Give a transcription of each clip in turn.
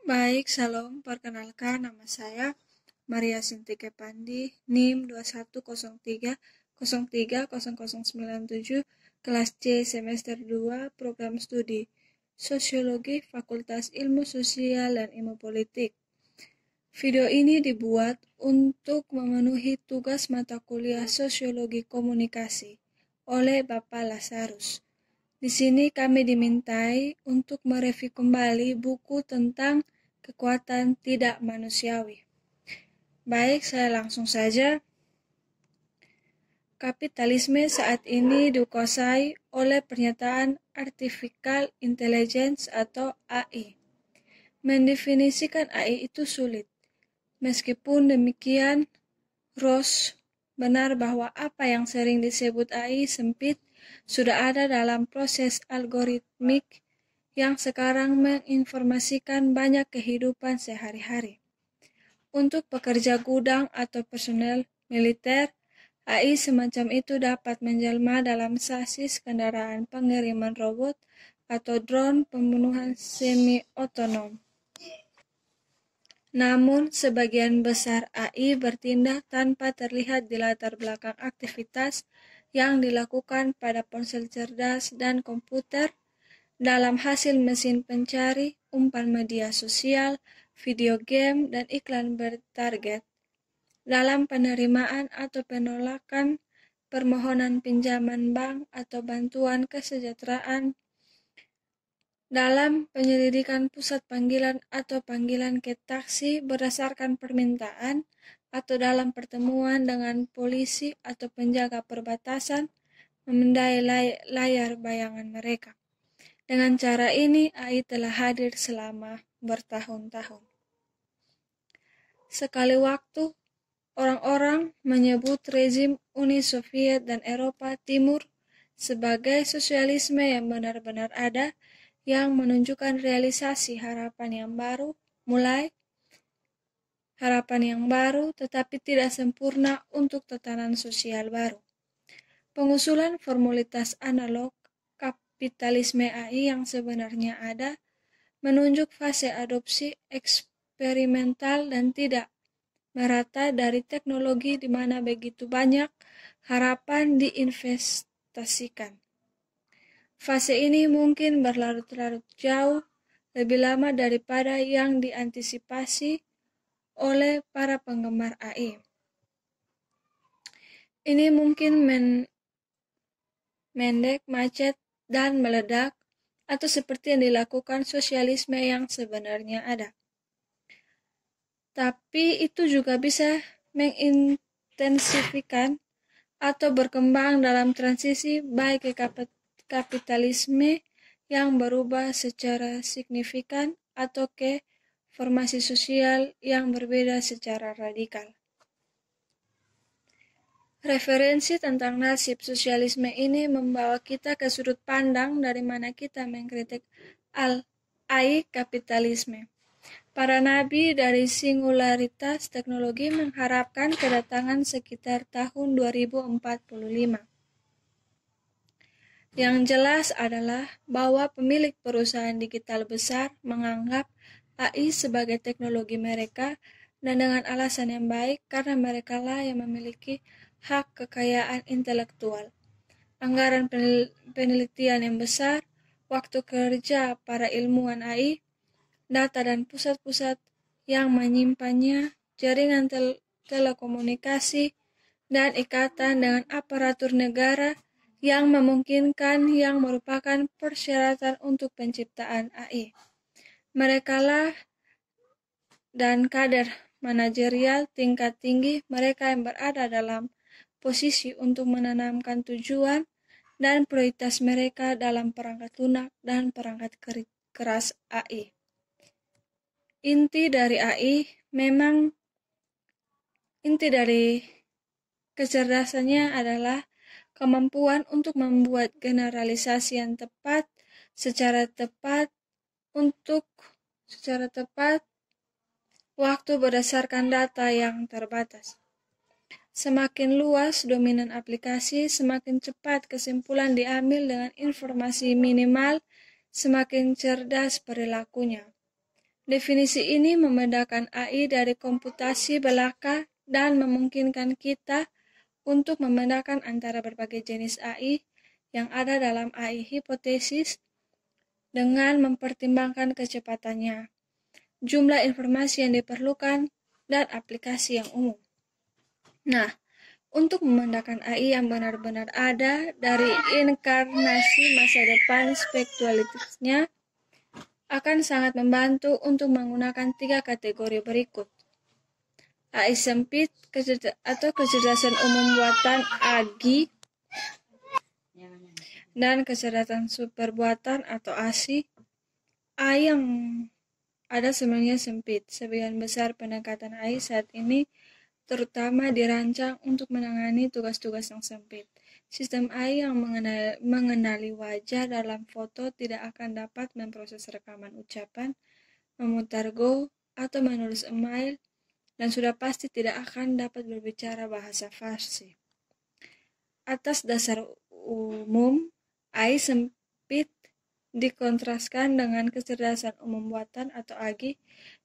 Baik, salam. Perkenalkan, nama saya Maria Sintike Pandi, NIM 2103030097, kelas C semester 2, program studi Sosiologi, Fakultas Ilmu Sosial dan Ilmu Politik. Video ini dibuat untuk memenuhi tugas mata kuliah Sosiologi Komunikasi oleh Bapak Lazarus. Di sini kami dimintai untuk mereview kembali buku tentang kekuatan tidak manusiawi. Baik, saya langsung saja. Kapitalisme saat ini dikuasai oleh pernyataan Artificial Intelligence atau AI. Mendefinisikan AI itu sulit. Meskipun demikian, Ross benar bahwa apa yang sering disebut AI sempit sudah ada dalam proses algoritmik yang sekarang menginformasikan banyak kehidupan sehari-hari. Untuk pekerja gudang atau personel militer, AI semacam itu dapat menjelma dalam sasis kendaraan pengiriman robot atau drone pembunuhan semi-otonom. Namun, sebagian besar AI bertindak tanpa terlihat di latar belakang aktivitas yang dilakukan pada ponsel cerdas dan komputer, dalam hasil mesin pencari, umpan media sosial, video game, dan iklan bertarget, dalam penerimaan atau penolakan permohonan pinjaman bank atau bantuan kesejahteraan, dalam penyelidikan pusat panggilan atau panggilan ke taksi berdasarkan permintaan, atau dalam pertemuan dengan polisi atau penjaga perbatasan memindai layar bayangan mereka. Dengan cara ini, AI telah hadir selama bertahun-tahun. Sekali waktu, orang-orang menyebut rezim Uni Soviet dan Eropa Timur sebagai sosialisme yang benar-benar ada, yang menunjukkan realisasi harapan yang baru tetapi tidak sempurna untuk tatanan sosial baru. Pengusulan formalitas analog kapitalisme AI yang sebenarnya ada menunjuk fase adopsi eksperimental dan tidak merata dari teknologi di mana begitu banyak harapan diinvestasikan. Fase ini mungkin berlarut-larut jauh lebih lama daripada yang diantisipasi oleh para penggemar AI. Ini mungkin mendek, macet, dan meledak, atau seperti yang dilakukan sosialisme yang sebenarnya ada. Tapi itu juga bisa mengintensifikan atau berkembang dalam transisi baik ke kapitalisme yang berubah secara signifikan atau ke formasi sosial yang berbeda secara radikal. Referensi tentang nasib sosialisme ini membawa kita ke sudut pandang dari mana kita mengkritik AI kapitalisme. Para nabi dari singularitas teknologi mengharapkan kedatangan sekitar tahun 2045. Yang jelas adalah bahwa pemilik perusahaan digital besar menganggap AI sebagai teknologi mereka dan dengan alasan yang baik karena merekalah yang memiliki hak kekayaan intelektual, anggaran penelitian yang besar, waktu kerja para ilmuwan AI, data dan pusat-pusat yang menyimpannya, jaringan telekomunikasi, dan ikatan dengan aparatur negara yang memungkinkan yang merupakan persyaratan untuk penciptaan AI. Merekalah dan kader manajerial tingkat tinggi mereka yang berada dalam posisi untuk menanamkan tujuan dan prioritas mereka dalam perangkat lunak dan perangkat keras AI. Inti dari kecerdasannya adalah kemampuan untuk membuat generalisasi yang tepat secara tepat waktu berdasarkan data yang terbatas. Semakin luas dominan aplikasi, semakin cepat kesimpulan diambil dengan informasi minimal, semakin cerdas perilakunya. Definisi ini membedakan AI dari komputasi belaka dan memungkinkan kita untuk membedakan antara berbagai jenis AI yang ada dalam AI hipotesis dengan mempertimbangkan kecepatannya, jumlah informasi yang diperlukan, dan aplikasi yang umum. Nah, untuk membedakan AI yang benar-benar ada dari inkarnasi masa depan spekulatifnya akan sangat membantu untuk menggunakan 3 kategori berikut. AI sempit atau kecerdasan umum buatan AGI dan kecerdasan super buatan atau ASI. AI yang ada sebenarnya sempit. Sebagian besar pendekatan AI saat ini terutama dirancang untuk menangani tugas-tugas yang sempit. Sistem AI yang mengenali wajah dalam foto tidak akan dapat memproses rekaman ucapan, memutar Go, atau menulis email, dan sudah pasti tidak akan dapat berbicara bahasa Farsi. Atas dasar umum, AI sempit dikontraskan dengan kecerdasan umum buatan atau AGI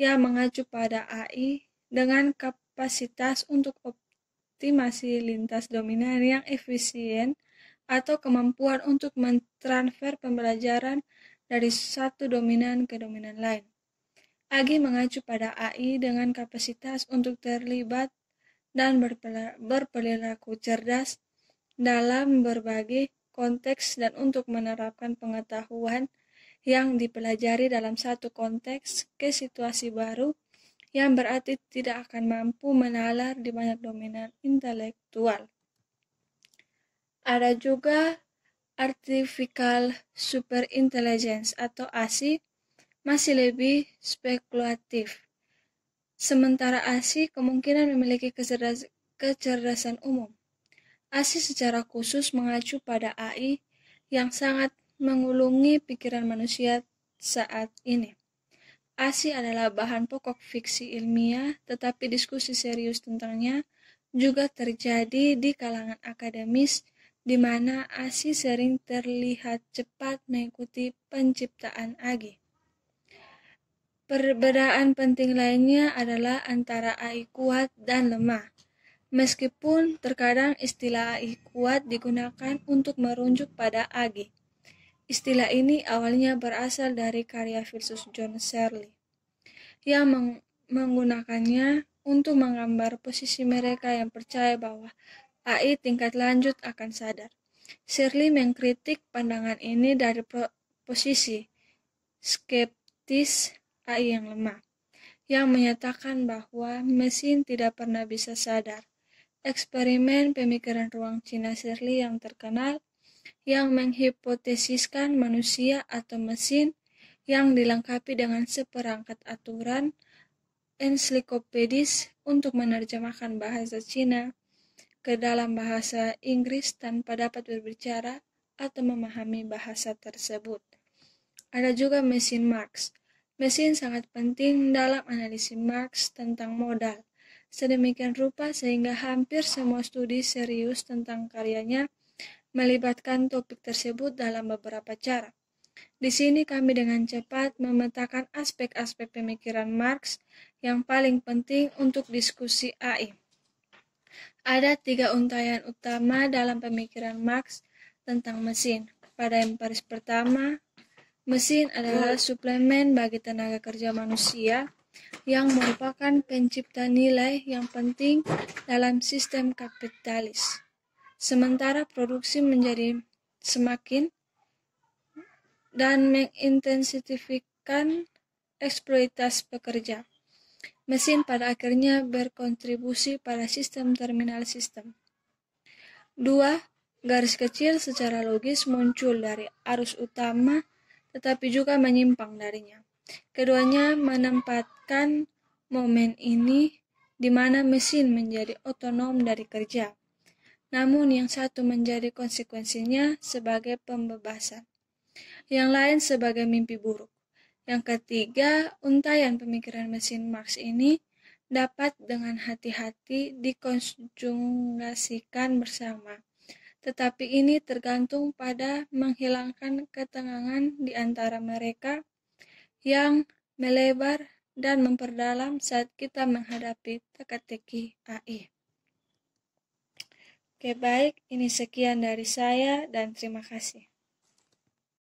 yang mengacu pada AI dengan kapasitas untuk optimasi lintas dominan yang efisien atau kemampuan untuk mentransfer pembelajaran dari satu dominan ke dominan lain. AGI mengacu pada AI dengan kapasitas untuk terlibat dan berperilaku cerdas dalam berbagai konteks dan untuk menerapkan pengetahuan yang dipelajari dalam satu konteks ke situasi baru yang berarti tidak akan mampu menalar di banyak dominan intelektual. Ada juga Artificial Superintelligence atau ASI masih lebih spekulatif. Sementara ASI kemungkinan memiliki kecerdasan umum. ASI secara khusus mengacu pada AI yang sangat mengulungi pikiran manusia saat ini. ASI adalah bahan pokok fiksi ilmiah, tetapi diskusi serius tentangnya juga terjadi di kalangan akademis, di mana ASI sering terlihat cepat mengikuti penciptaan AGI. Perbedaan penting lainnya adalah antara AI kuat dan lemah. Meskipun terkadang istilah AI kuat digunakan untuk merujuk pada AGI. Istilah ini awalnya berasal dari karya filsuf John Searle yang menggunakannya untuk menggambar posisi mereka yang percaya bahwa AI tingkat lanjut akan sadar. Searle mengkritik pandangan ini dari posisi skeptis AI yang lemah, yang menyatakan bahwa mesin tidak pernah bisa sadar. Eksperimen pemikiran ruang Cina Searle yang terkenal, yang menghipotesiskan manusia atau mesin yang dilengkapi dengan seperangkat aturan ensiklopedis untuk menerjemahkan bahasa Cina ke dalam bahasa Inggris tanpa dapat berbicara atau memahami bahasa tersebut. Ada juga mesin Marx. Mesin sangat penting dalam analisis Marx tentang modal. Sedemikian rupa sehingga hampir semua studi serius tentang karyanya melibatkan topik tersebut dalam beberapa cara. Di sini kami dengan cepat memetakan aspek-aspek pemikiran Marx yang paling penting untuk diskusi AI. Ada 3 untaian utama dalam pemikiran Marx tentang mesin. Pada yang pertama, mesin adalah suplemen bagi tenaga kerja manusia yang merupakan pencipta nilai yang penting dalam sistem kapitalis. Sementara produksi menjadi semakin dan mengintensifikan eksploitasi pekerja. Mesin pada akhirnya berkontribusi pada sistem terminal sistem. 2. Garis kecil secara logis muncul dari arus utama tetapi juga menyimpang darinya. Keduanya menempatkan momen ini di mana mesin menjadi otonom dari kerja. Namun yang satu menjadi konsekuensinya sebagai pembebasan, yang lain sebagai mimpi buruk. Yang ketiga, untaian pemikiran mesin Marx ini dapat dengan hati-hati dikonjugasikan bersama. Tetapi ini tergantung pada menghilangkan ketegangan di antara mereka yang melebar, dan memperdalam saat kita menghadapi teka-teki AI. Oke, baik, ini sekian dari saya dan terima kasih.